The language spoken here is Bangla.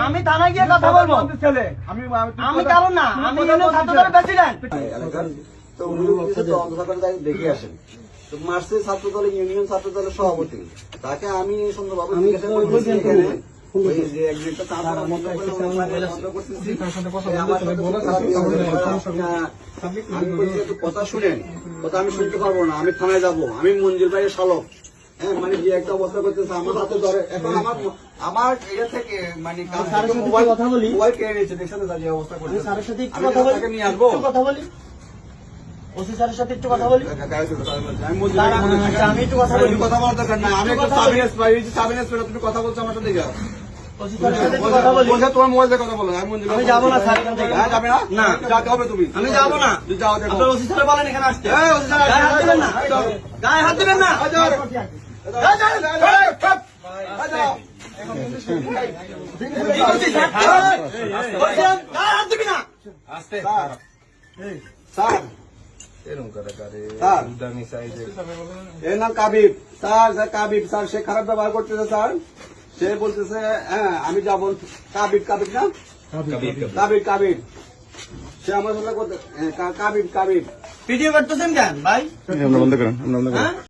আমি থানায় গিয়ে কথা বলবো। আমি কারণ না, আমি ছাত্রদলের প্রেসিডেন্ট। তো দেখে আসেন। তো মার্চে ছাত্র দলের ইউনিয়ন ছাত্র দলের সভাপতি, তাকে আমি সুন্দরভাবে জিজ্ঞাসা করতেছি এখানে যে একদিনটা কথা শুনেন, কথা আমি শুনতে পারবো না, আমি থানায় যাবো, আমি মঞ্জুর ভাইয়ের শালক। হ্যাঁ, মানে যে একটা অবস্থা করতেছে আমার হাতে ধরে, এখন আমার এটা থেকে মানে কথা বলি, মোবাইল কেড়ে নিয়েছে, দেখছেন যে অবস্থা করতেছে। স্যারের সাথে একটু কথা বলি, নিয়ে আসবো, কথা বলি, ওসি স্যারের সাথে একটু কথা বলি। আমি একটু কথা বলি, কথা বলার দরকার নাই, আমি একটু সাবিনেস তুমি কথা বলছো আমার সাথে। ওসি স্যারের সাথে একটু কথা বলি। তোমার মোবাইল দিয়ে কথা বলো, আমি যাবো না স্যার এখান থেকে। যাবে না? না, যাতে হবে তুমি। আমি যাবো না। যাও, দেখো। আপনার ওসি স্যার বলেন এখানে আসতে। এই ওসি স্যার, গায়ে হাত দিবেন না, গায়ে হাত দিবেন না। এর নাম কাবিব স্যার, কাবিব স্যার, সে খারাপ ব্যবহার করতেছে স্যার। সে বলতেছে হ্যাঁ আমি যাবো। কাবিব, কাবিব না, কাবিব, কাবিব, সে আমার সাথে কাবিব, কাবিব। ভিডিও করতেছেন কেন ভাই? আমরা বন্ধ করেন, আমরা বন্ধ করেন।